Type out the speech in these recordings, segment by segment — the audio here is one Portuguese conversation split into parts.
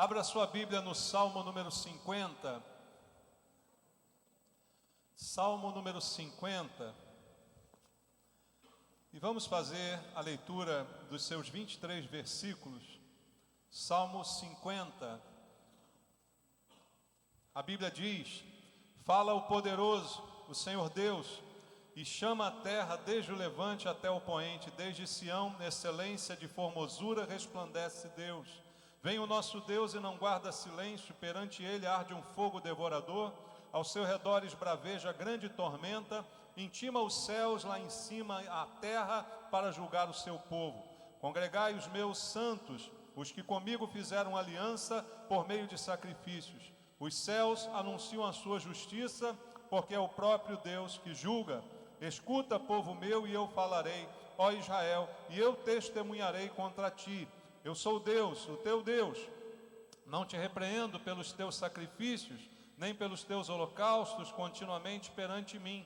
Abra sua Bíblia no Salmo número 50. Salmo número 50. E vamos fazer a leitura dos seus 23 versículos. Salmo 50. A Bíblia diz: fala o poderoso, o Senhor Deus, e chama a terra desde o levante até o poente, desde Sião, excelência de formosura, resplandece Deus. Vem o nosso Deus e não guarda silêncio, perante ele arde um fogo devorador, ao seu redor esbraveja grande tormenta, intima os céus lá em cima a terra para julgar o seu povo. Congregai os meus santos, os que comigo fizeram aliança por meio de sacrifícios. Os céus anunciam a sua justiça, porque é o próprio Deus que julga. Escuta, povo meu, e eu falarei, ó Israel, e eu testemunharei contra ti. Eu sou Deus, o teu Deus. Não te repreendo pelos teus sacrifícios, nem pelos teus holocaustos continuamente perante mim.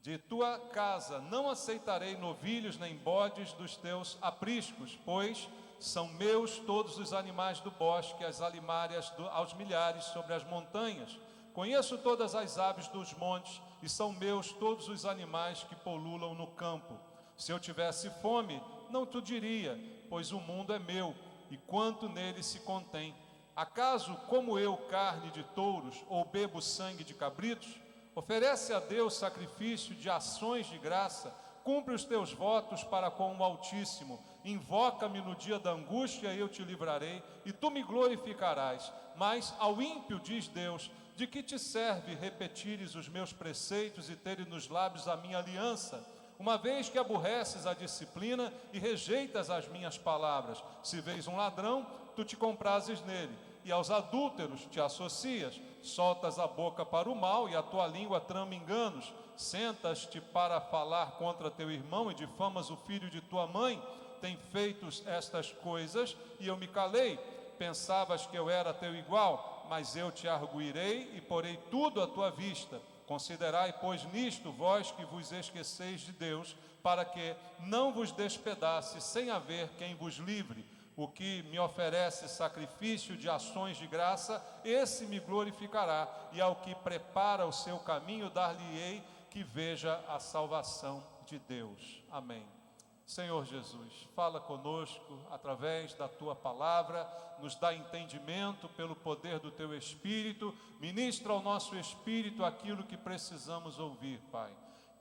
De tua casa não aceitarei novilhos nem bodes dos teus apriscos, pois são meus todos os animais do bosque, as alimárias aos milhares sobre as montanhas. Conheço todas as aves dos montes, e são meus todos os animais que pululam no campo. Se eu tivesse fome, não te diria, pois o mundo é meu, e quanto nele se contém. Acaso como eu carne de touros, ou bebo sangue de cabritos? Oferece a Deus sacrifício de ações de graça, cumpre os teus votos para com o Altíssimo. Invoca-me no dia da angústia, e eu te livrarei, e tu me glorificarás. Mas ao ímpio, diz Deus, de que te serve repetires os meus preceitos e teres nos lábios a minha aliança? Uma vez que aborreces a disciplina e rejeitas as minhas palavras, se vês um ladrão, tu te comprases nele, e aos adúlteros te associas, soltas a boca para o mal e a tua língua trama enganos, sentas-te para falar contra teu irmão e difamas o filho de tua mãe. Tem feito estas coisas e eu me calei. Pensavas que eu era teu igual, mas eu te arguirei e porei tudo à tua vista. Considerai, pois, nisto vós que vos esqueceis de Deus, para que não vos despedace sem haver quem vos livre. O que me oferece sacrifício de ações de graça, esse me glorificará, e ao que prepara o seu caminho, dar-lhe-ei que veja a salvação de Deus. Amém. Senhor Jesus, fala conosco através da Tua palavra, nos dá entendimento pelo poder do Teu Espírito, ministra ao nosso Espírito aquilo que precisamos ouvir, Pai.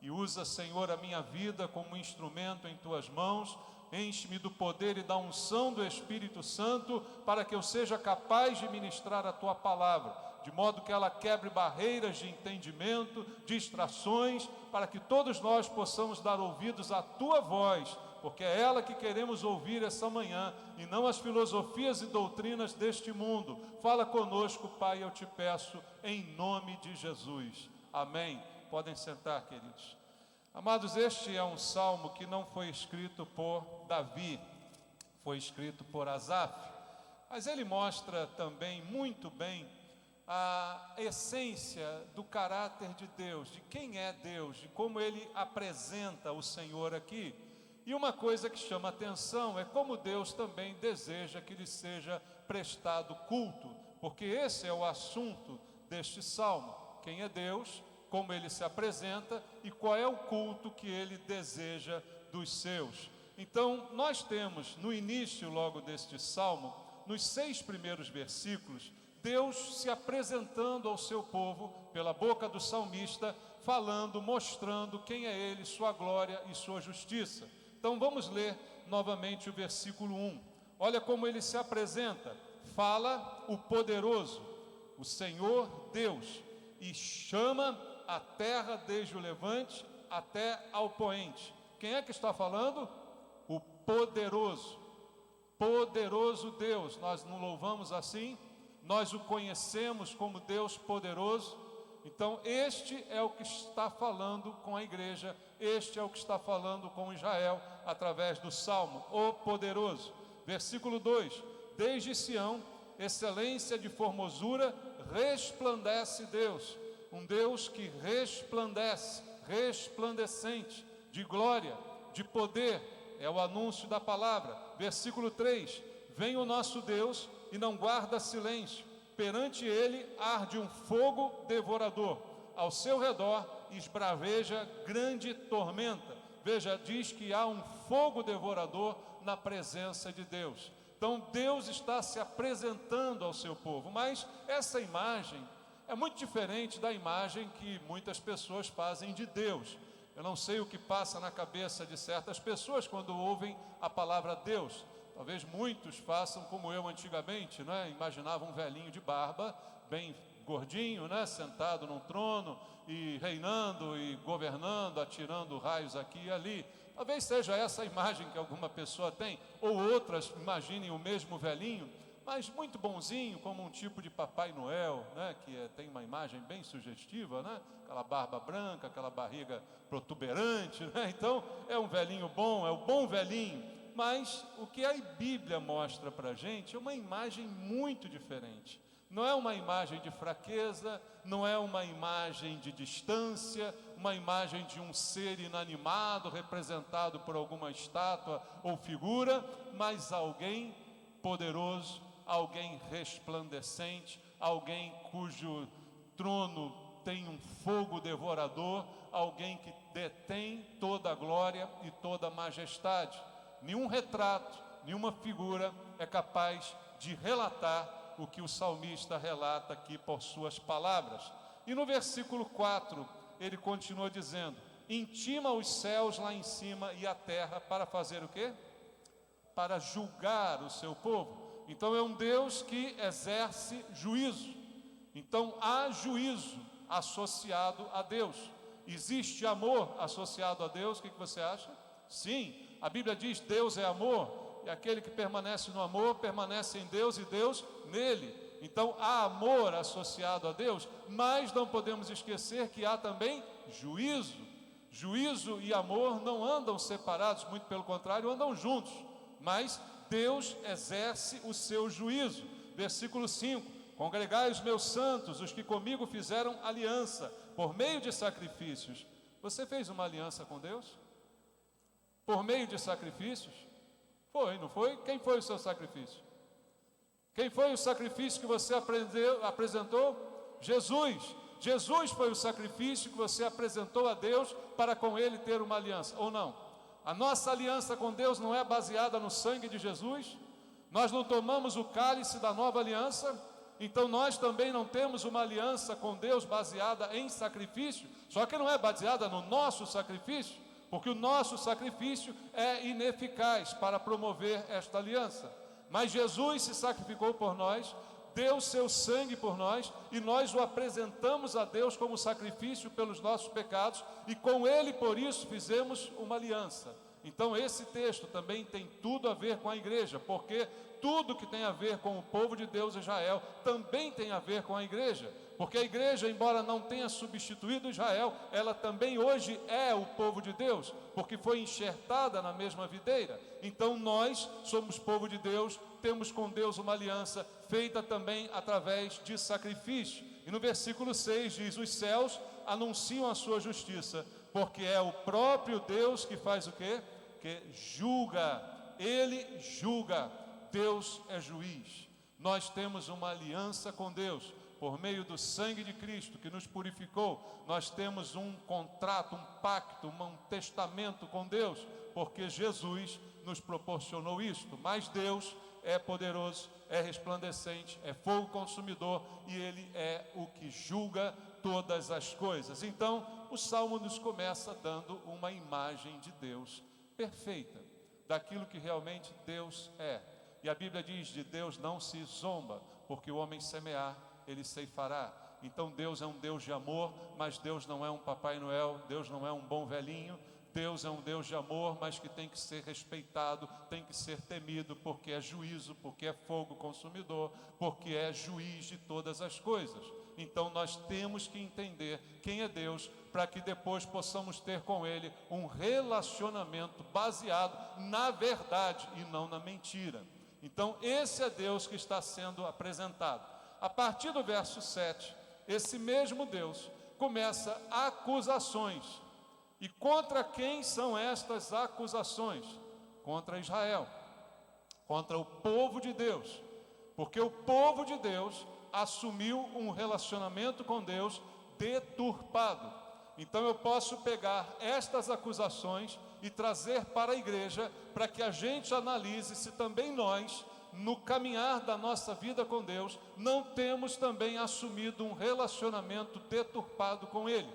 E usa, Senhor, a minha vida como instrumento em Tuas mãos, enche-me do poder e da unção do Espírito Santo, para que eu seja capaz de ministrar a Tua palavra, de modo que ela quebre barreiras de entendimento, distrações, para que todos nós possamos dar ouvidos à Tua voz, porque é ela que queremos ouvir essa manhã, e não as filosofias e doutrinas deste mundo. Fala conosco, Pai, eu te peço, em nome de Jesus. Amém. Podem sentar, queridos. Amados, este é um salmo que não foi escrito por Davi, foi escrito por Asaf, mas ele mostra também muito bem a essência do caráter de Deus, de quem é Deus, de como ele apresenta o Senhor aqui. E uma coisa que chama atenção é como Deus também deseja que lhe seja prestado culto, porque esse é o assunto deste salmo: quem é Deus, como ele se apresenta e qual é o culto que ele deseja dos seus. Então, nós temos no início logo deste salmo, nos 6 primeiros versículos, Deus se apresentando ao seu povo pela boca do salmista, falando, mostrando quem é ele, sua glória e sua justiça. Então vamos ler novamente o versículo 1. Olha como ele se apresenta: fala o poderoso, o Senhor Deus, e chama a terra desde o levante até ao poente. Quem é que está falando? O poderoso, poderoso Deus. Nós não louvamos assim? Nós o conhecemos como Deus poderoso. Então este é o que está falando com a igreja, este é o que está falando com Israel através do Salmo, o poderoso. Versículo 2: desde Sião, excelência de formosura, resplandece Deus. Um Deus que resplandece, resplandecente, de glória, de poder, é o anúncio da palavra. Versículo 3: vem o nosso Deus e não guarda silêncio. Perante ele arde um fogo devorador. Ao seu redor esbraveja grande tormenta. Veja, diz que há um fogo devorador na presença de Deus. Então Deus está se apresentando ao seu povo, mas essa imagem é muito diferente da imagem que muitas pessoas fazem de Deus. Eu não sei o que passa na cabeça de certas pessoas quando ouvem a palavra Deus. Talvez muitos façam como eu antigamente, né? Imaginava um velhinho de barba, bem gordinho, né? Sentado num trono e reinando e governando, atirando raios aqui e ali. Talvez seja essa a imagem que alguma pessoa tem, ou outras imaginem o mesmo velhinho, mas muito bonzinho, como um tipo de Papai Noel, né? Que tem uma imagem bem sugestiva, né? Aquela barba branca, aquela barriga protuberante, né? Então é um velhinho bom, é o bom velhinho. Mas o que a Bíblia mostra para a gente é uma imagem muito diferente. Não é uma imagem de fraqueza, não é uma imagem de distância, uma imagem de um ser inanimado representado por alguma estátua ou figura, mas alguém poderoso, alguém resplandecente, alguém cujo trono tem um fogo devorador, alguém que detém toda a glória e toda a majestade. Nenhum retrato, nenhuma figura é capaz de relatar o que o salmista relata aqui por suas palavras. E no versículo 4, ele continua dizendo: intima os céus lá em cima e a terra para fazer o quê? Para julgar o seu povo. Então é um Deus que exerce juízo. Então há juízo associado a Deus. Existe amor associado a Deus, o que você acha? Sim. A Bíblia diz: Deus é amor, e aquele que permanece no amor, permanece em Deus e Deus nele. Então há amor associado a Deus, mas não podemos esquecer que há também juízo. Juízo e amor não andam separados, muito pelo contrário, andam juntos. Mas Deus exerce o seu juízo. Versículo 5: congregai os meus santos, os que comigo fizeram aliança, por meio de sacrifícios. Você fez uma aliança com Deus? Por meio de sacrifícios? Foi, não foi? Quem foi o seu sacrifício? Quem foi o sacrifício que você apresentou? Jesus. Jesus foi o sacrifício que você apresentou a Deus para com Ele ter uma aliança, ou não? A nossa aliança com Deus não é baseada no sangue de Jesus? Nós não tomamos o cálice da nova aliança? Então nós também não temos uma aliança com Deus baseada em sacrifício, só que não é baseada no nosso sacrifício, porque o nosso sacrifício é ineficaz para promover esta aliança. Mas Jesus se sacrificou por nós, deu seu sangue por nós, e nós o apresentamos a Deus como sacrifício pelos nossos pecados, e com Ele, por isso, fizemos uma aliança. Então esse texto também tem tudo a ver com a igreja, porque tudo que tem a ver com o povo de Deus Israel também tem a ver com a igreja, porque a igreja, embora não tenha substituído Israel, ela também hoje é o povo de Deus, porque foi enxertada na mesma videira. Então nós somos povo de Deus, temos com Deus uma aliança feita também através de sacrifício. E no versículo 6 diz: os céus anunciam a sua justiça, porque é o próprio Deus que faz o quê? Que julga. Ele julga. Deus é juiz. Nós temos uma aliança com Deus por meio do sangue de Cristo que nos purificou. Nós temos um contrato, um pacto, um testamento com Deus, porque Jesus nos proporcionou isto. Mas Deus é poderoso, é resplandecente, é fogo consumidor, e Ele é o que julga todas as coisas. Então o Salmo nos começa dando uma imagem de Deus perfeita, daquilo que realmente Deus é. E a Bíblia diz: de Deus não se zomba, porque o homem semear, ele ceifará. Então Deus é um Deus de amor, mas Deus não é um Papai Noel, Deus não é um bom velhinho. Deus é um Deus de amor, mas que tem que ser respeitado, tem que ser temido, porque é juízo, porque é fogo consumidor, porque é juiz de todas as coisas. Então nós temos que entender quem é Deus, para que depois possamos ter com Ele um relacionamento baseado na verdade e não na mentira. Então esse é Deus que está sendo apresentado. A partir do verso 7, esse mesmo Deus começa acusações. E contra quem são estas acusações? Contra Israel, contra o povo de Deus. porque o povo de Deus assumiu um relacionamento com Deus deturpado. Então eu posso pegar estas acusações e trazer para a igreja, para que a gente analise se também nós, no caminhar da nossa vida com Deus, não temos também assumido um relacionamento deturpado com Ele.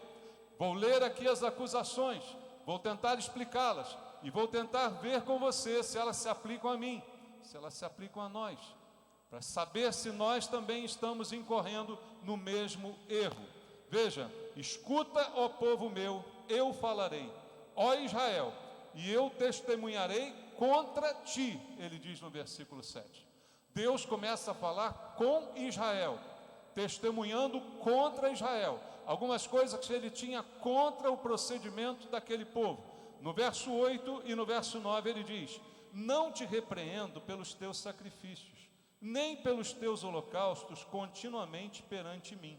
Vou ler aqui as acusações, vou tentar explicá-las e vou tentar ver com você se elas se aplicam a mim, se elas se aplicam a nós, para saber se nós também estamos incorrendo no mesmo erro. Veja, escuta, ó povo meu, eu falarei, ó Israel, e eu testemunharei contra ti, ele diz no versículo 7. Deus começa a falar com Israel, testemunhando contra Israel, algumas coisas que ele tinha contra o procedimento daquele povo. No verso 8 e no verso 9 ele diz: não te repreendo pelos teus sacrifícios, nem pelos teus holocaustos continuamente perante mim.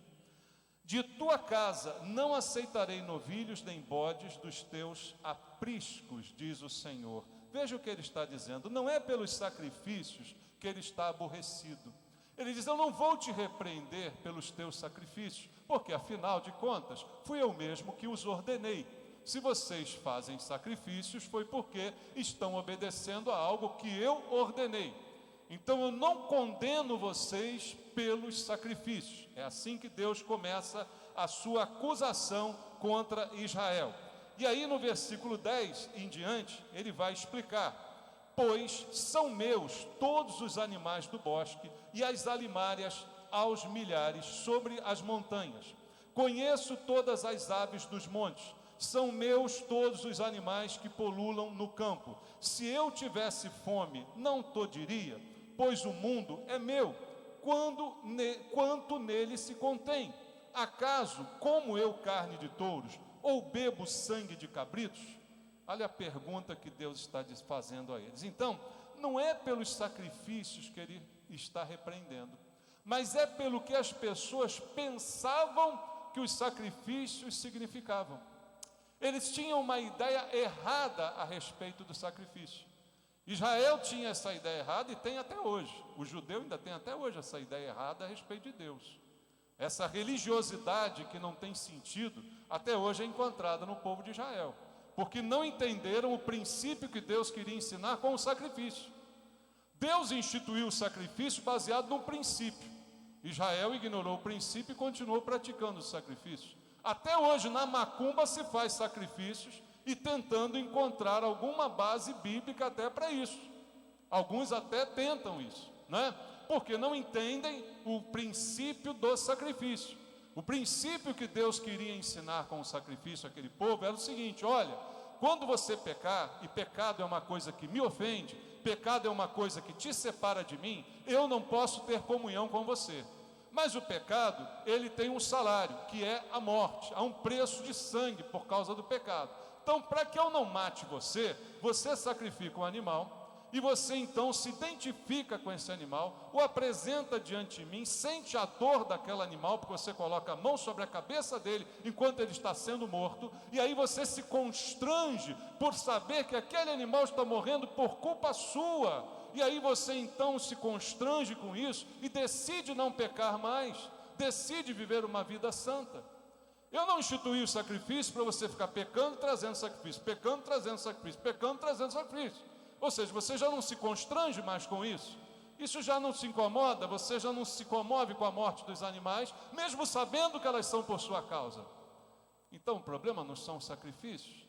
De tua casa não aceitarei novilhos nem bodes dos teus apriscos, diz o Senhor. Veja o que ele está dizendo, não é pelos sacrifícios que ele está aborrecido. Ele diz: eu não vou te repreender pelos teus sacrifícios, porque afinal de contas, fui eu mesmo que os ordenei. Se vocês fazem sacrifícios, foi porque estão obedecendo a algo que eu ordenei. Então eu não condeno vocês pelos sacrifícios. É assim que Deus começa a sua acusação contra Israel. E aí no versículo 10 em diante, ele vai explicar: pois são meus todos os animais do bosque e as alimárias aos milhares sobre as montanhas. Conheço todas as aves dos montes, são meus todos os animais que pululam no campo. Se eu tivesse fome, não diria, pois o mundo é meu, quanto nele se contém. Acaso como eu carne de touros, ou bebo sangue de cabritos? Olha a pergunta que Deus está fazendo a eles. Então, não é pelos sacrifícios que ele está repreendendo, mas é pelo que as pessoas pensavam que os sacrifícios significavam. Eles tinham uma ideia errada a respeito do sacrifício. Israel tinha essa ideia errada e tem até hoje. O judeu ainda tem até hoje essa ideia errada a respeito de Deus. Essa religiosidade que não tem sentido, até hoje é encontrada no povo de Israel, porque não entenderam o princípio que Deus queria ensinar com o sacrifício. Deus instituiu o sacrifício baseado num princípio. Israel ignorou o princípio e continuou praticando o sacrifício. Até hoje na macumba se faz sacrifícios e tentando encontrar alguma base bíblica até para isso. Alguns até tentam isso, né? Porque não entendem o princípio do sacrifício. O princípio que Deus queria ensinar com o sacrifício àquele povo era o seguinte: olha, quando você pecar, e pecado é uma coisa que me ofende, pecado é uma coisa que te separa de mim, eu não posso ter comunhão com você. Mas o pecado, ele tem um salário, que é a morte, há um preço de sangue por causa do pecado. Então, para que eu não mate você, você sacrifica um animal, e você então se identifica com esse animal, o apresenta diante de mim, sente a dor daquele animal, porque você coloca a mão sobre a cabeça dele enquanto ele está sendo morto, e aí você se constrange por saber que aquele animal está morrendo por culpa sua, e aí você então se constrange com isso e decide não pecar mais, decide viver uma vida santa. Eu não instituí o sacrifício para você ficar pecando, trazendo sacrifício, pecando, trazendo sacrifício, pecando, trazendo sacrifício. Ou seja, você já não se constrange mais com isso, isso já não se incomoda, você já não se comove com a morte dos animais, mesmo sabendo que elas são por sua causa. Então o problema não são os sacrifícios,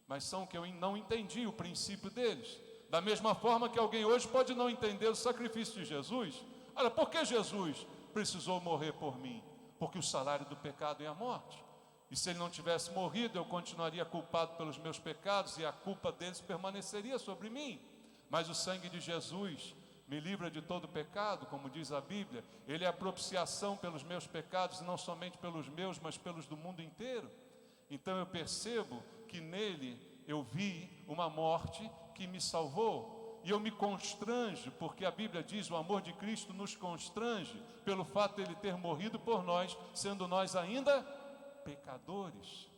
mas são que eu não entendi o princípio deles. Da mesma forma que alguém hoje pode não entender o sacrifício de Jesus. Olha, por que Jesus precisou morrer por mim? Porque o salário do pecado é a morte. E se ele não tivesse morrido, eu continuaria culpado pelos meus pecados e a culpa deles permaneceria sobre mim. Mas o sangue de Jesus me livra de todo pecado, como diz a Bíblia. Ele é a propiciação pelos meus pecados, e não somente pelos meus, mas pelos do mundo inteiro. Então eu percebo que nele eu vi uma morte que me salvou. E eu me constranjo, porque a Bíblia diz: o amor de Cristo nos constrange pelo fato de ele ter morrido por nós, sendo nós ainda pecadores.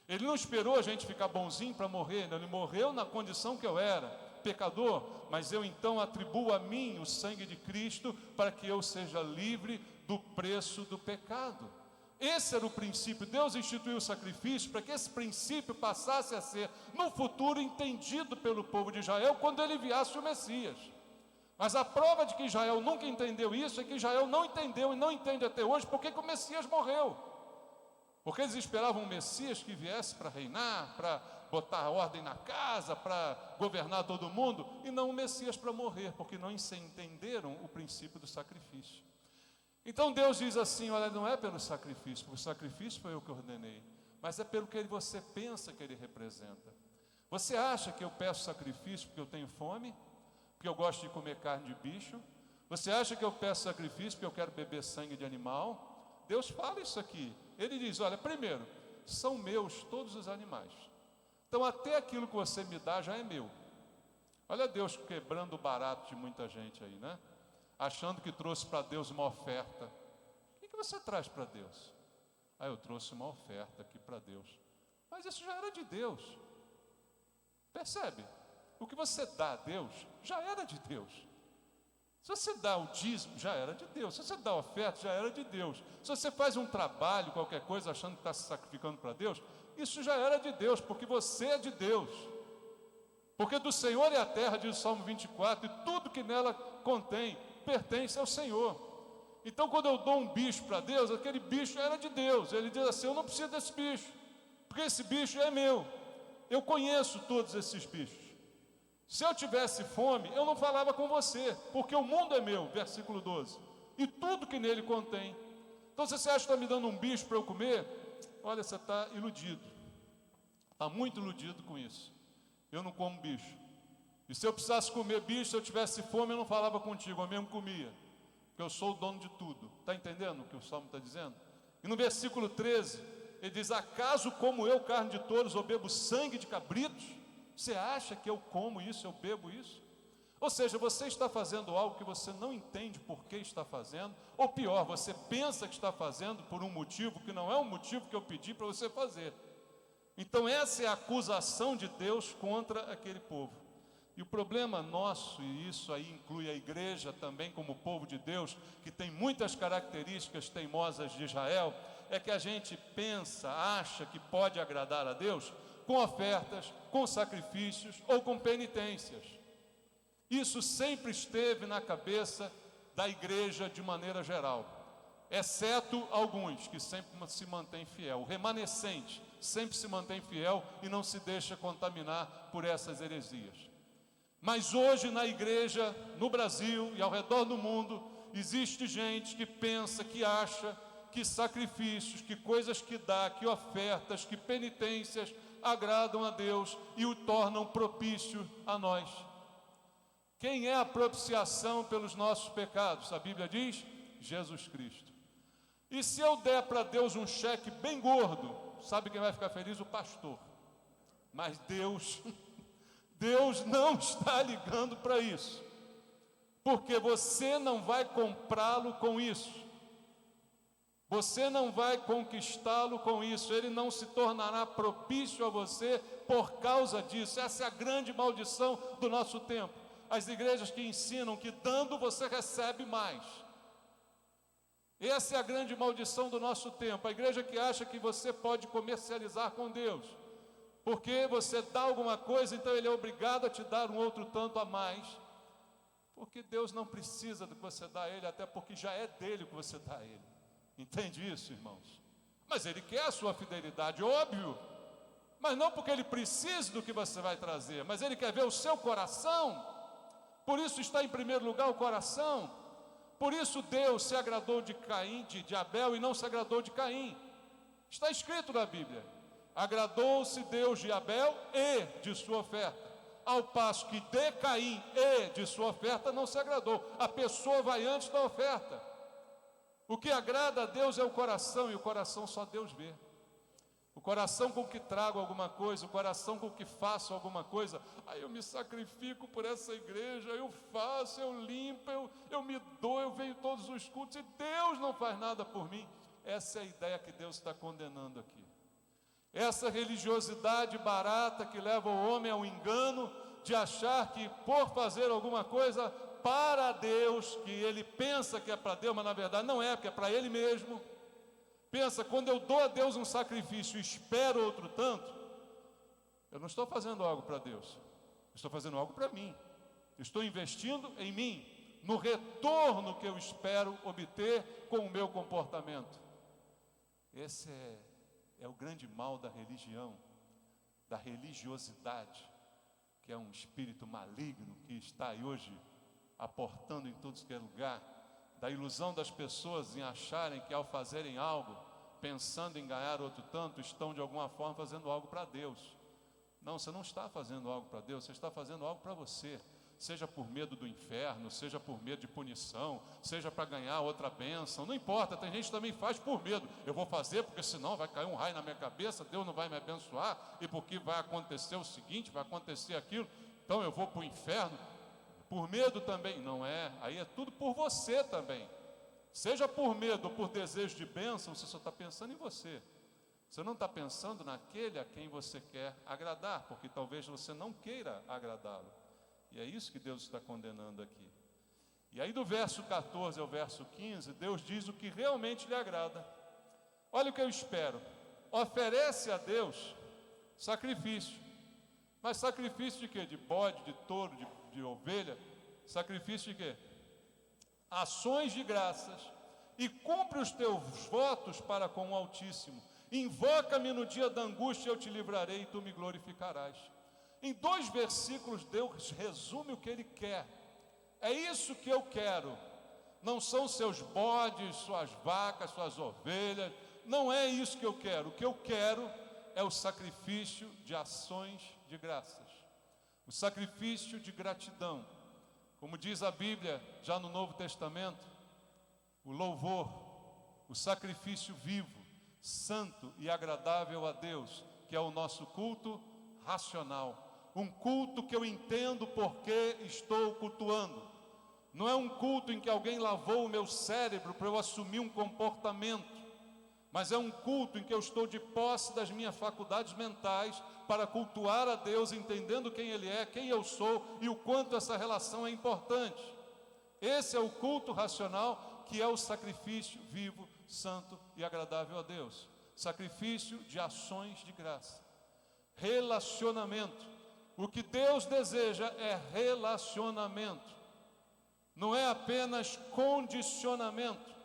Ele não esperou a gente ficar bonzinho para morrer, não, ele morreu na condição que eu era, pecador, mas eu então atribuo a mim o sangue de Cristo para que eu seja livre do preço do pecado. Esse era o princípio. Deus instituiu o sacrifício para que esse princípio passasse a ser, no futuro, entendido pelo povo de Israel quando ele enviasse o Messias. Mas a prova de que Israel nunca entendeu isso é que Israel não entendeu e não entende até hoje porque que o Messias morreu. Porque eles esperavam um Messias que viesse para reinar, para botar a ordem na casa, para governar todo mundo, e não um Messias para morrer, porque não entenderam o princípio do sacrifício. Então Deus diz assim: olha, não é pelo sacrifício, porque o sacrifício foi eu que ordenei, mas é pelo que você pensa que ele representa. Você acha que eu peço sacrifício porque eu tenho fome? Porque eu gosto de comer carne de bicho? Você acha que eu peço sacrifício porque eu quero beber sangue de animal? Deus fala isso aqui. Ele diz: olha, primeiro, são meus todos os animais. Então até aquilo que você me dá já é meu. Olha Deus quebrando o barato de muita gente aí, né? Achando que trouxe para Deus uma oferta. O que você traz para Deus? Eu trouxe uma oferta aqui para Deus. Mas isso já era de Deus. Percebe? O que você dá a Deus já era de Deus. Se você dá o dízimo, já era de Deus. Se você dá a oferta, já era de Deus. Se você faz um trabalho, qualquer coisa, achando que está se sacrificando para Deus, isso já era de Deus, porque você é de Deus. Porque do Senhor é a terra, diz o Salmo 24, e tudo que nela contém pertence ao Senhor. Então quando eu dou um bicho para Deus, aquele bicho era de Deus. Ele diz assim: eu não preciso desse bicho, porque esse bicho é meu. Eu conheço todos esses bichos. Se eu tivesse fome, eu não falava com você, porque o mundo é meu, versículo 12, e tudo que nele contém. Então se você acha que está me dando um bicho para eu comer, olha, você está iludido, está muito iludido com isso. Eu não como bicho. E se eu precisasse comer bicho, se eu tivesse fome, eu não falava contigo, eu mesmo comia, porque eu sou o dono de tudo. Está entendendo o que o Salmo está dizendo? E no versículo 13, ele diz: acaso como eu carne de touros ou bebo sangue de cabritos? Você acha que eu como isso, eu bebo isso? Ou seja, você está fazendo algo que você não entende por que está fazendo, ou pior, você pensa que está fazendo por um motivo que não é o motivo que eu pedi para você fazer. Então essa é a acusação de Deus contra aquele povo. E o problema nosso, e isso aí inclui a igreja também como povo de Deus, que tem muitas características teimosas de Israel, é que a gente pensa, acha que pode agradar a Deus com ofertas, com sacrifícios ou com penitências. Isso sempre esteve na cabeça da igreja de maneira geral, exceto alguns que sempre se mantêm fiel. O remanescente sempre se mantém fiel e não se deixa contaminar por essas heresias. Mas hoje na igreja, no Brasil e ao redor do mundo, existe gente que pensa, que acha que sacrifícios, que coisas que dá, que ofertas, que penitências agradam a Deus e o tornam propício a nós. Quem é a propiciação pelos nossos pecados? A Bíblia diz: Jesus Cristo. E se eu der para Deus um cheque bem gordo, sabe quem vai ficar feliz? O pastor. Mas Deus não está ligando para isso, porque você não vai comprá-lo com isso, você não vai conquistá-lo com isso, ele não se tornará propício a você por causa disso. Essa é a grande maldição do nosso tempo. As igrejas que ensinam que dando você recebe mais. Essa é a grande maldição do nosso tempo. A igreja que acha que você pode comercializar com Deus, porque você dá alguma coisa, então ele é obrigado a te dar um outro tanto a mais, porque Deus não precisa do que você dá a ele, até porque já é dele o que você dá a ele. Entende isso, irmãos? Mas ele quer a sua fidelidade, óbvio, mas não porque ele precisa do que você vai trazer, mas ele quer ver o seu coração. Por isso está em primeiro lugar o coração. Por isso Deus se agradou de Abel e não se agradou de Caim. Está escrito na Bíblia: agradou-se Deus de Abel e de sua oferta, ao passo que de Caim e de sua oferta não se agradou. A pessoa vai antes da oferta. O que agrada a Deus é o coração, e o coração só Deus vê. O coração com que trago alguma coisa, o coração com que faço alguma coisa. Aí eu me sacrifico por essa igreja, eu faço, eu limpo, eu me dou, eu venho todos os cultos, e Deus não faz nada por mim. Essa é a ideia que Deus está condenando aqui. Essa religiosidade barata que leva o homem ao engano de achar que por fazer alguma coisa para Deus, que ele pensa que é para Deus, mas na verdade não é, porque é para ele mesmo. Pensa, quando eu dou a Deus um sacrifício e espero outro tanto, eu não estou fazendo algo para Deus, estou fazendo algo para mim. Estou investindo em mim, no retorno que eu espero obter com o meu comportamento. Esse é o grande mal da religião, da religiosidade, que é um espírito maligno que está aí hoje aportando em todos que é lugar, da ilusão das pessoas em acharem que ao fazerem algo, pensando em ganhar outro tanto, estão de alguma forma fazendo algo para Deus. Não, você não está fazendo algo para Deus, você está fazendo algo para você. Seja por medo do inferno, seja por medo de punição, seja para ganhar outra bênção, não importa, tem gente que também faz por medo. Eu vou fazer porque senão vai cair um raio na minha cabeça, Deus não vai me abençoar, e porque vai acontecer o seguinte, vai acontecer aquilo, então eu vou para o inferno, por medo também. Não é, aí é tudo por você também. Seja por medo ou por desejo de bênção, você só está pensando em você. Você não está pensando naquele a quem você quer agradar, porque talvez você não queira agradá-lo. E é isso que Deus está condenando aqui. E aí do verso 14 ao verso 15, Deus diz o que realmente lhe agrada. Olha o que eu espero. Oferece a Deus sacrifício. Mas sacrifício de quê? De bode, de touro, de ovelha. Sacrifício de quê? Ações de graças. E cumpre os teus votos para com o Altíssimo. Invoca-me no dia da angústia, eu te livrarei e tu me glorificarás. Em 2 versículos, Deus resume o que Ele quer. É isso que eu quero. Não são seus bodes, suas vacas, suas ovelhas. Não é isso que eu quero. O que eu quero é o sacrifício de ações de graças. O sacrifício de gratidão. Como diz a Bíblia, já no Novo Testamento, o louvor, o sacrifício vivo, santo e agradável a Deus, que é o nosso culto racional. Um culto que eu entendo porque estou cultuando. Não é um culto em que alguém lavou o meu cérebro para eu assumir um comportamento, mas é um culto em que eu estou de posse das minhas faculdades mentais para cultuar a Deus, entendendo quem Ele é, quem eu sou e o quanto essa relação é importante. Esse é o culto racional, que é o sacrifício vivo, santo e agradável a Deus. Sacrifício de ações de graça. Relacionamento. O que Deus deseja é relacionamento. Não é apenas condicionamento.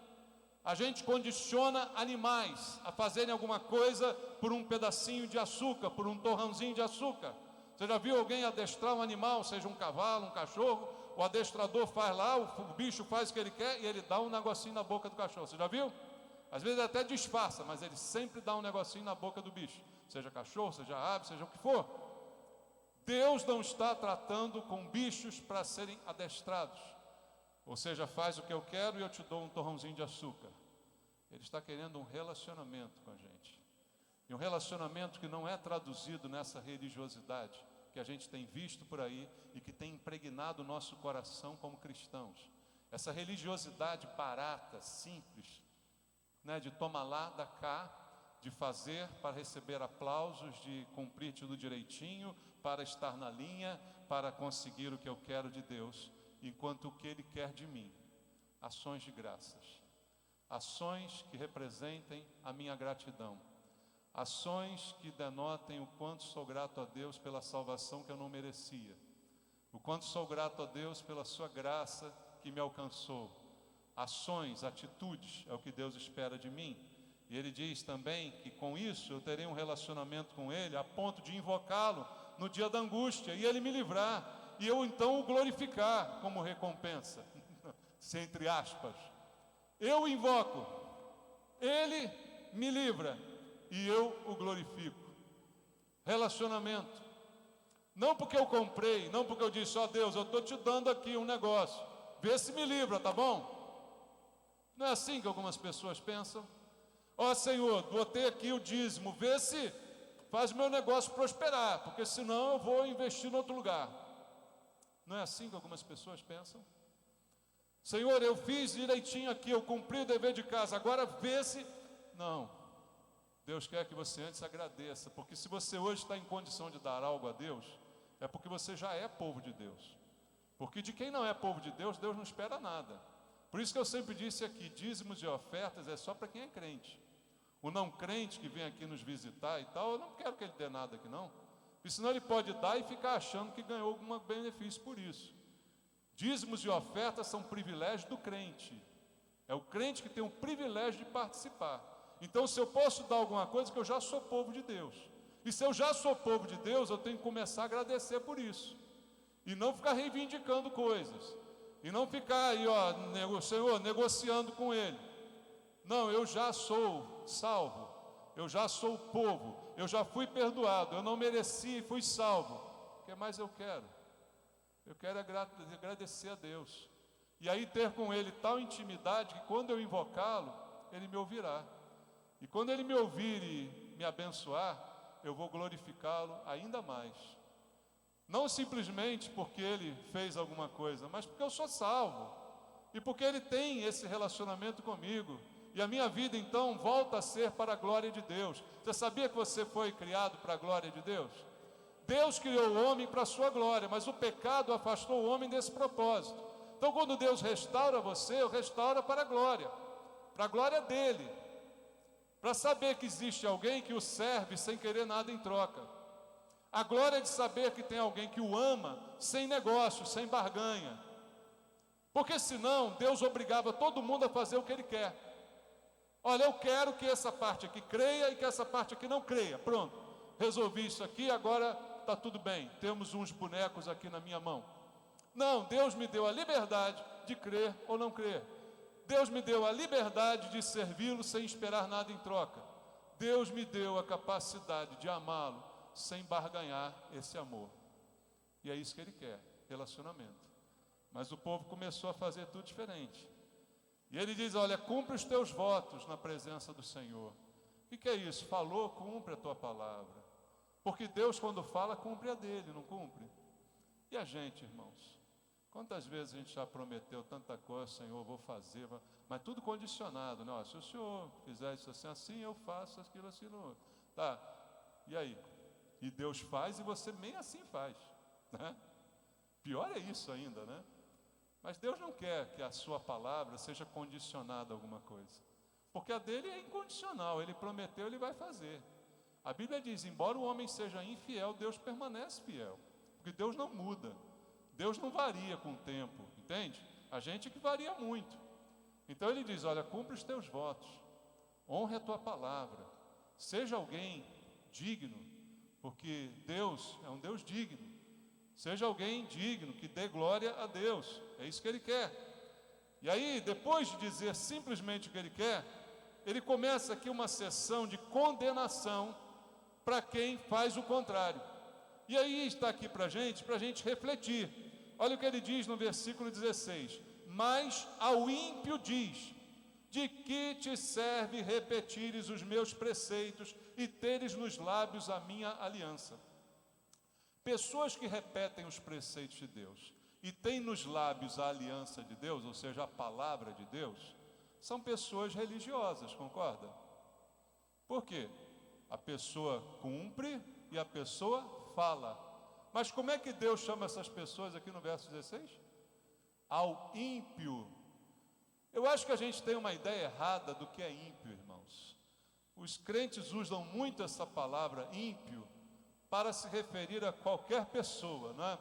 A gente condiciona animais a fazerem alguma coisa por um pedacinho de açúcar, por um torrãozinho de açúcar. Você já viu alguém adestrar um animal, seja um cavalo, um cachorro? O adestrador faz lá, o bicho faz o que ele quer e ele dá um negocinho na boca do cachorro. Você já viu? Às vezes ele até disfarça, mas ele sempre dá um negocinho na boca do bicho. Seja cachorro, seja ave, seja o que for. Deus não está tratando com bichos para serem adestrados. Ou seja, faz o que eu quero e eu te dou um torrãozinho de açúcar. Ele está querendo um relacionamento com a gente. E um relacionamento que não é traduzido nessa religiosidade que a gente tem visto por aí e que tem impregnado o nosso coração como cristãos. Essa religiosidade barata, simples, de toma lá, dá cá, de fazer para receber aplausos, de cumprir tudo direitinho, para estar na linha, para conseguir o que eu quero de Deus, enquanto o que Ele quer de mim, ações de graças, ações que representem a minha gratidão, ações que denotem o quanto sou grato a Deus pela salvação que eu não merecia, o quanto sou grato a Deus pela sua graça que me alcançou, ações, atitudes, é o que Deus espera de mim. E Ele diz também que com isso eu terei um relacionamento com Ele a ponto de invocá-lo no dia da angústia e Ele me livrar, e eu então o glorificar como recompensa, entre aspas. Eu o invoco, Ele me livra e eu o glorifico. Relacionamento. Não porque eu comprei, não porque eu disse, ó Deus, eu estou te dando aqui um negócio, vê se me livra, tá bom? Não é assim que algumas pessoas pensam. Ó Senhor, botei aqui o dízimo, vê se faz o meu negócio prosperar, porque senão eu vou investir em outro lugar. Não é assim que algumas pessoas pensam? Senhor, eu fiz direitinho aqui, eu cumpri o dever de casa, agora vê se... Não, Deus quer que você antes agradeça, porque se você hoje está em condição de dar algo a Deus, é porque você já é povo de Deus. Porque de quem não é povo de Deus, Deus não espera nada. Por isso que eu sempre disse aqui, dízimos e ofertas é só para quem é crente. O não crente que vem aqui nos visitar e tal, eu não quero que ele dê nada aqui não. Porque senão ele pode dar e ficar achando que ganhou algum benefício por isso. Dízimos e ofertas são privilégios do crente. É o crente que tem o privilégio de participar. Então, se eu posso dar alguma coisa, que eu já sou povo de Deus. E se eu já sou povo de Deus, eu tenho que começar a agradecer por isso. E não ficar reivindicando coisas. E não ficar aí, Senhor, negociando com Ele. Não, eu já sou salvo. Eu já sou povo. Eu já fui perdoado. Eu não mereci e fui salvo. O que mais eu quero? Eu quero agradecer a Deus. E aí ter com Ele tal intimidade que quando eu invocá-lo, Ele me ouvirá. E quando Ele me ouvir e me abençoar, eu vou glorificá-lo ainda mais. Não simplesmente porque Ele fez alguma coisa, mas porque eu sou salvo. E porque Ele tem esse relacionamento comigo. E a minha vida então volta a ser para a glória de Deus. Você sabia que você foi criado para a glória de Deus? Deus criou o homem para a sua glória, mas o pecado afastou o homem desse propósito. Então quando Deus restaura você, restaura para a glória dele. Para saber que existe alguém que o serve sem querer nada em troca. A glória de saber que tem alguém que o ama sem negócio, sem barganha. Porque senão Deus obrigava todo mundo a fazer o que Ele quer. Olha, eu quero que essa parte aqui creia e que essa parte aqui não creia. Pronto, resolvi isso aqui, agora está tudo bem. Temos uns bonecos aqui na minha mão. Não, Deus me deu a liberdade de crer ou não crer. Deus me deu a liberdade de servi-lo sem esperar nada em troca. Deus me deu a capacidade de amá-lo sem barganhar esse amor. E é isso que Ele quer, relacionamento. Mas o povo começou a fazer tudo diferente. E Ele diz, olha, cumpre os teus votos na presença do Senhor. O que é isso? Falou, cumpre a tua palavra. Porque Deus, quando fala, cumpre a dele, não cumpre? E a gente, irmãos? Quantas vezes a gente já prometeu tanta coisa, Senhor, vou fazer, mas tudo condicionado, né? Se o Senhor fizer isso assim, eu faço aquilo assim, não. Tá, e aí? E Deus faz e você nem assim faz, né? Pior é isso ainda, né? Mas Deus não quer que a sua palavra seja condicionada a alguma coisa. Porque a dele é incondicional, Ele prometeu, Ele vai fazer. A Bíblia diz, embora o homem seja infiel, Deus permanece fiel. Porque Deus não muda. Deus não varia com o tempo, entende? A gente que varia muito. Então Ele diz, olha, cumpre os teus votos. Honre a tua palavra. Seja alguém digno, porque Deus é um Deus digno. Seja alguém digno, que dê glória a Deus. É isso que Ele quer. E aí, depois de dizer simplesmente o que Ele quer, Ele começa aqui uma sessão de condenação para quem faz o contrário. E aí está aqui para a gente refletir. Olha o que Ele diz no versículo 16. Mas ao ímpio diz, de que te serve repetires os meus preceitos e teres nos lábios a minha aliança? Pessoas que repetem os preceitos de Deus e têm nos lábios a aliança de Deus, ou seja, a palavra de Deus, são pessoas religiosas, concorda? Por quê? A pessoa cumpre e a pessoa fala. Mas como é que Deus chama essas pessoas aqui no verso 16? Ao ímpio. Eu acho que a gente tem uma ideia errada do que é ímpio, irmãos. Os crentes usam muito essa palavra ímpio para se referir a qualquer pessoa, não é?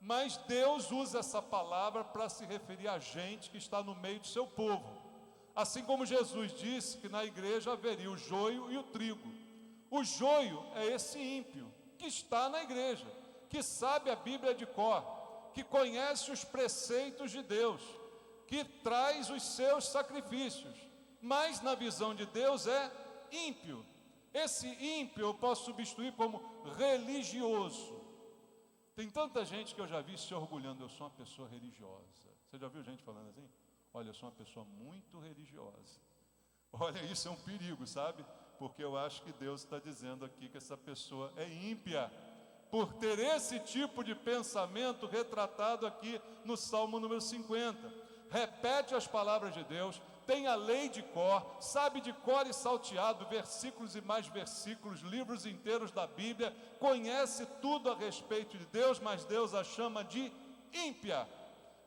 Mas Deus usa essa palavra para se referir a gente que está no meio do seu povo. Assim como Jesus disse que na igreja haveria o joio e o trigo. O joio é esse ímpio que está na igreja, que sabe a Bíblia de cor, que conhece os preceitos de Deus, que traz os seus sacrifícios, mas na visão de Deus é ímpio. Esse ímpio eu posso substituir como religioso. Tem tanta gente que eu já vi se orgulhando, eu sou uma pessoa religiosa. Você já viu gente falando assim? Olha, eu sou uma pessoa muito religiosa. Olha, isso é um perigo, sabe? Porque eu acho que Deus está dizendo aqui que essa pessoa é ímpia, por ter esse tipo de pensamento retratado aqui no Salmo número 50. Repete as palavras de Deus, tem a lei de cor, sabe de cor e salteado, versículos e mais versículos, livros inteiros da Bíblia, conhece tudo a respeito de Deus, mas Deus a chama de ímpia.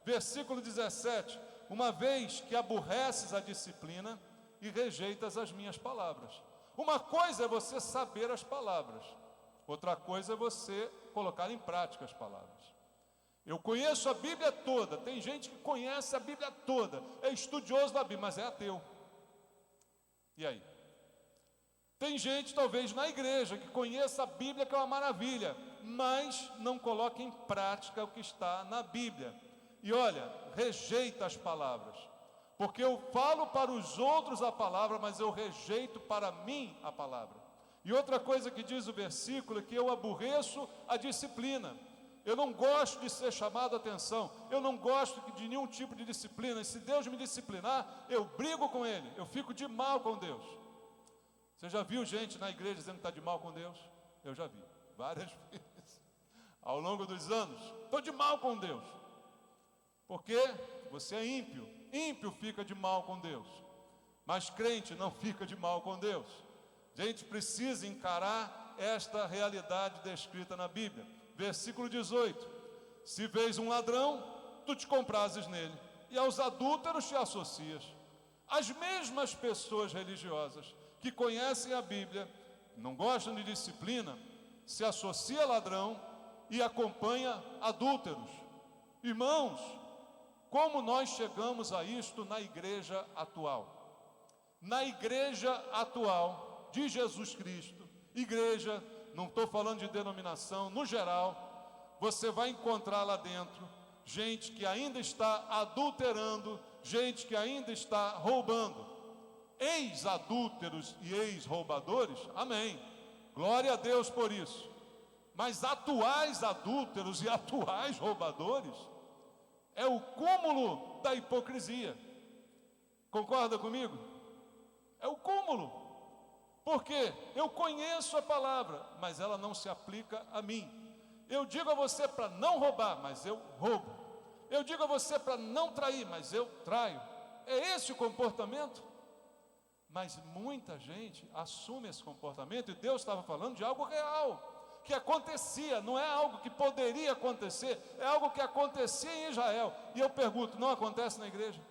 Versículo 17: uma vez que aborreces a disciplina e rejeitas as minhas palavras. Uma coisa é você saber as palavras, outra coisa é você colocar em prática as palavras. Eu conheço a Bíblia toda, tem gente que conhece a Bíblia toda, é estudioso da Bíblia, mas é ateu. E aí? Tem gente, talvez na igreja, que conheça a Bíblia, que é uma maravilha, mas não coloca em prática o que está na Bíblia. E olha, rejeita as palavras, porque eu falo para os outros a palavra, mas eu rejeito para mim a palavra. E outra coisa que diz o versículo é que eu aborreço a disciplina. Eu não gosto de ser chamado a atenção, eu não gosto de nenhum tipo de disciplina, e se Deus me disciplinar, eu brigo com Ele, eu fico de mal com Deus. Você já viu gente na igreja dizendo que está de mal com Deus? Eu já vi, várias vezes, ao longo dos anos. Estou de mal com Deus, porque você é ímpio, ímpio fica de mal com Deus, mas crente não fica de mal com Deus. A gente precisa encarar esta realidade descrita na Bíblia. Versículo 18: se vês um ladrão, tu te comprases nele, e aos adúlteros te associas. As mesmas pessoas religiosas que conhecem a Bíblia, não gostam de disciplina, se associa a ladrão e acompanha adúlteros. Irmãos, como nós chegamos a isto na igreja atual? Na igreja atual de Jesus Cristo, igreja, não estou falando de denominação, no geral, você vai encontrar lá dentro gente que ainda está adulterando, gente que ainda está roubando. Ex-adúlteros e ex-roubadores, amém, glória a Deus por isso. Mas atuais adúlteros e atuais roubadores é o cúmulo da hipocrisia. Concorda comigo? É o cúmulo. Porque eu conheço a palavra, mas ela não se aplica a mim. Eu digo a você para não roubar, mas eu roubo. Eu digo a você para não trair, mas eu traio. É esse o comportamento? Mas muita gente assume esse comportamento, e Deus estava falando de algo real, que acontecia, não é algo que poderia acontecer, é algo que acontecia em Israel. E eu pergunto, não acontece na igreja?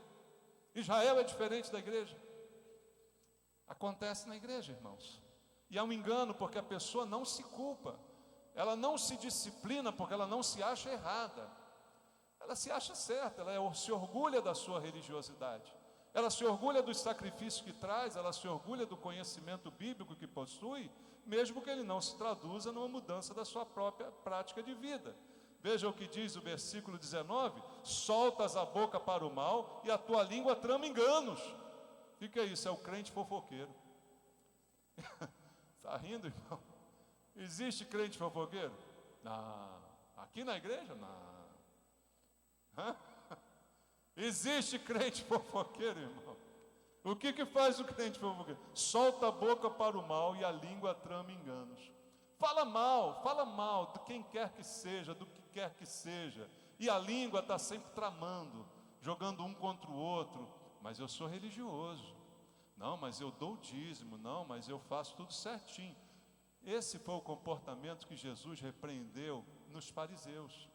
Israel é diferente da igreja? Acontece na igreja, irmãos. E é um engano, porque a pessoa não se culpa, ela não se disciplina porque ela não se acha errada, ela se acha certa, ela se orgulha da sua religiosidade, ela se orgulha dos sacrifícios que traz, ela se orgulha do conhecimento bíblico que possui, mesmo que ele não se traduza numa mudança da sua própria prática de vida. Veja o que diz o versículo 19: soltas a boca para o mal e a tua língua trama enganos. O que é isso? É o crente fofoqueiro. Está rindo, irmão? Existe crente fofoqueiro? Não. Aqui na igreja? Não. Hã? Existe crente fofoqueiro, irmão? O que faz o crente fofoqueiro? Solta a boca para o mal e a língua trama enganos. Fala mal de quem quer que seja, do que quer que seja. E a língua está sempre tramando, jogando um contra o outro. Mas eu sou religioso. Não, mas eu dou o dízimo. Não, mas eu faço tudo certinho. Esse foi o comportamento que Jesus repreendeu nos fariseus.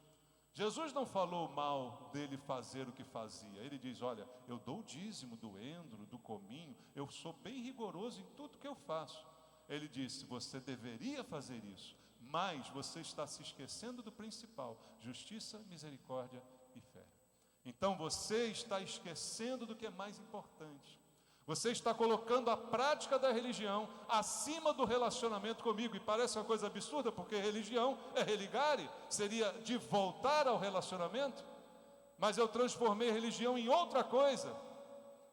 Jesus não falou mal dele fazer o que fazia. Ele diz, olha, eu dou o dízimo do endro, do cominho, eu sou bem rigoroso em tudo que eu faço. Ele disse, você deveria fazer isso, mas você está se esquecendo do principal: justiça, misericórdia e fé. Então você está esquecendo do que é mais importante. Você está colocando a prática da religião acima do relacionamento comigo. E parece uma coisa absurda, porque religião é religare, seria de voltar ao relacionamento. Mas eu transformei religião em outra coisa.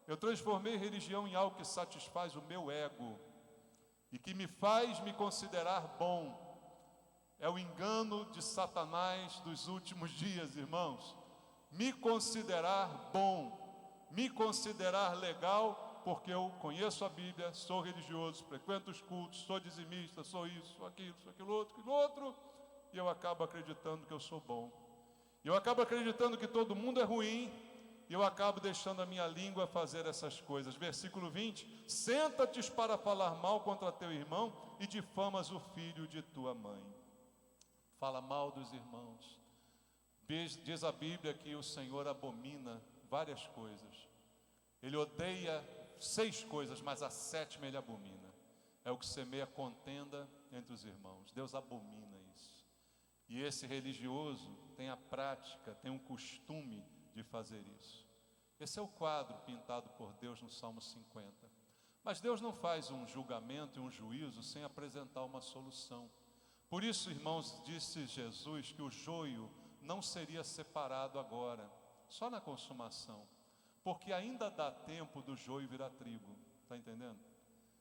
Eu transformei religião em algo que satisfaz o meu ego e que me faz me considerar bom. É o engano de Satanás dos últimos dias, irmãos. Me considerar bom, me considerar legal, porque eu conheço a Bíblia, sou religioso, frequento os cultos, sou dizimista, sou isso, sou aquilo outro, e eu acabo acreditando que eu sou bom. Eu acabo acreditando que todo mundo é ruim, e eu acabo deixando a minha língua fazer essas coisas. Versículo 20: senta-te para falar mal contra teu irmão e difamas o filho de tua mãe. Fala mal dos irmãos. Diz a Bíblia que o Senhor abomina várias coisas. Ele odeia 6 coisas, mas a 7ª ele abomina. É o que semeia contenda entre os irmãos. Deus abomina isso. E esse religioso tem a prática, tem um costume de fazer isso. Esse é o quadro pintado por Deus no Salmo 50. Mas Deus não faz um julgamento e um juízo sem apresentar uma solução. Por isso, irmãos, disse Jesus que o joio não seria separado agora, só na consumação, porque ainda dá tempo do joio virar trigo, está entendendo?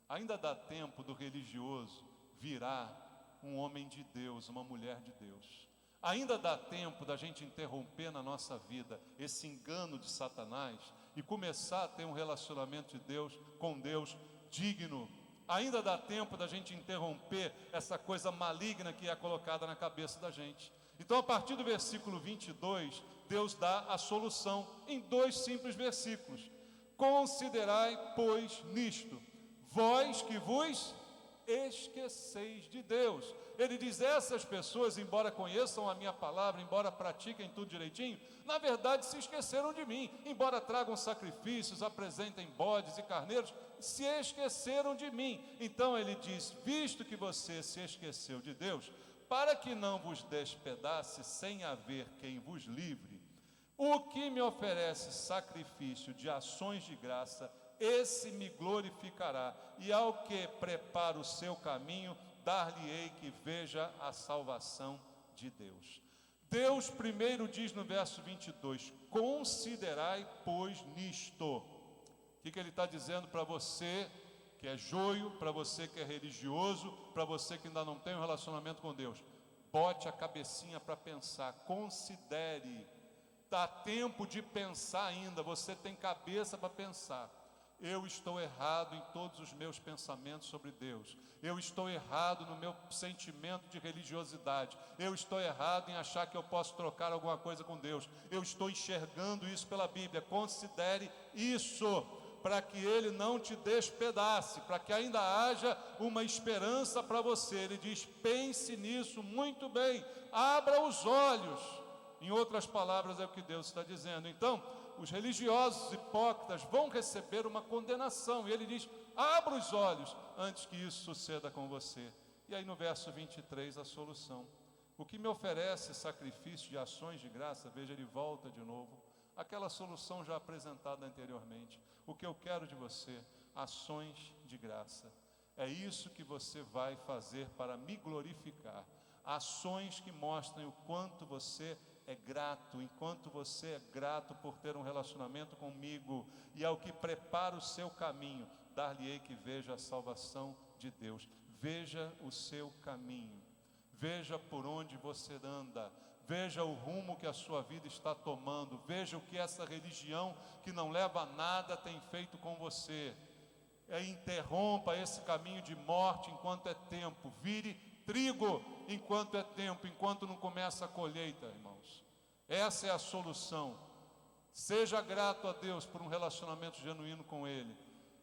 Ainda dá tempo do religioso virar um homem de Deus, uma mulher de Deus. Ainda dá tempo da gente interromper na nossa vida esse engano de Satanás e começar a ter um relacionamento de Deus com Deus digno. Ainda dá tempo da gente interromper essa coisa maligna que é colocada na cabeça da gente. Então, a partir do versículo 22, Deus dá a solução em 2 simples versículos. Considerai, pois, nisto, vós que vos esqueceis de Deus. Ele diz: essas pessoas, embora conheçam a minha palavra, embora pratiquem tudo direitinho, na verdade se esqueceram de mim. Embora tragam sacrifícios, apresentem bodes e carneiros, se esqueceram de mim. Então ele diz: visto que você se esqueceu de Deus, para que não vos despedace sem haver quem vos livre, o que me oferece sacrifício de ações de graça, esse me glorificará, e ao que prepara o seu caminho, dar-lhe-ei que veja a salvação de Deus. Deus primeiro diz no verso 22, considerai, pois, nisto. O que ele está dizendo para você que é joio, para você que é religioso, para você que ainda não tem um relacionamento com Deus? Bote a cabecinha para pensar, considere. Dá tempo de pensar ainda, você tem cabeça para pensar. Eu estou errado em todos os meus pensamentos sobre Deus. Eu estou errado no meu sentimento de religiosidade. Eu estou errado em achar que eu posso trocar alguma coisa com Deus. Eu estou enxergando isso pela Bíblia. Considere isso, para que Ele não te despedace, para que ainda haja uma esperança para você. Ele diz: pense nisso muito bem, abra os olhos. Em outras palavras, é o que Deus está dizendo. Então, os religiosos hipócritas vão receber uma condenação, e ele diz: abra os olhos antes que isso suceda com você. E aí no verso 23 a solução: o que me oferece sacrifício de ações de graça, veja, ele volta de novo, aquela solução já apresentada anteriormente. O que eu quero de você? Ações de graça. É isso que você vai fazer para me glorificar. Ações que mostrem o quanto você é grato, enquanto você é grato por ter um relacionamento comigo, e ao que prepara o seu caminho, dar-lhe-ei que veja a salvação de Deus. Veja o seu caminho, veja por onde você anda, veja o rumo que a sua vida está tomando, veja o que essa religião que não leva a nada tem feito com você. Interrompa esse caminho de morte enquanto é tempo, vire trigo enquanto é tempo, enquanto não começa a colheita, irmãos. Essa é a solução. Seja grato a Deus por um relacionamento genuíno com Ele,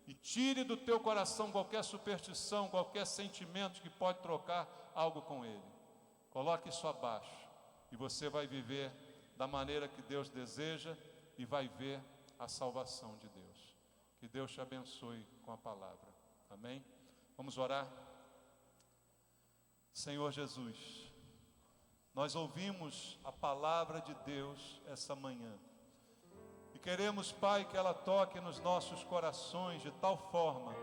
e tire do teu coração qualquer superstição, qualquer sentimento que pode trocar algo com Ele. Coloque isso abaixo, e você vai viver da maneira que Deus deseja, e vai ver a salvação de Deus. Que Deus te abençoe com a palavra. Amém? Vamos orar. Senhor Jesus, nós ouvimos a palavra de Deus essa manhã, e queremos, Pai, que ela toque nos nossos corações de tal forma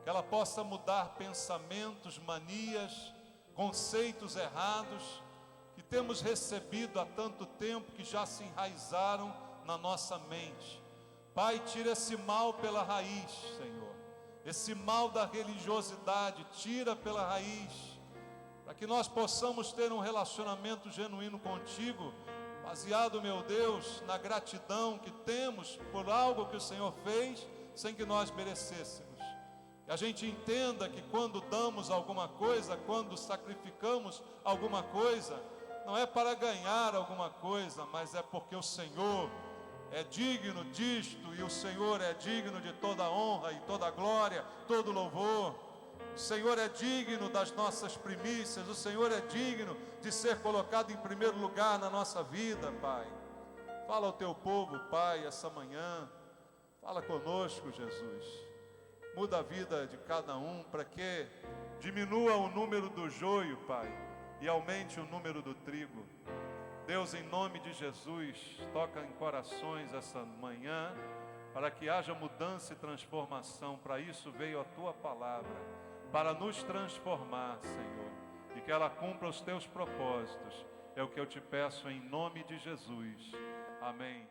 que ela possa mudar pensamentos, manias, conceitos errados que temos recebido há tanto tempo, que já se enraizaram na nossa mente. Pai, tira esse mal pela raiz, Senhor, esse mal da religiosidade, tira pela raiz, para que nós possamos ter um relacionamento genuíno contigo, baseado, meu Deus, na gratidão que temos por algo que o Senhor fez sem que nós merecêssemos. Que a gente entenda que quando damos alguma coisa, quando sacrificamos alguma coisa, não é para ganhar alguma coisa, mas é porque o Senhor é digno disto, e o Senhor é digno de toda honra e toda glória, todo louvor. O Senhor é digno das nossas primícias, o Senhor é digno de ser colocado em primeiro lugar na nossa vida, Pai. Fala ao teu povo, Pai, essa manhã. Fala conosco, Jesus. Muda a vida de cada um para que diminua o número do joio, Pai, e aumente o número do trigo. Deus, em nome de Jesus, toca em corações essa manhã, para que haja mudança e transformação. Para isso veio a Tua palavra, para nos transformar, Senhor, e que ela cumpra os Teus propósitos. É o que eu te peço em nome de Jesus. Amém.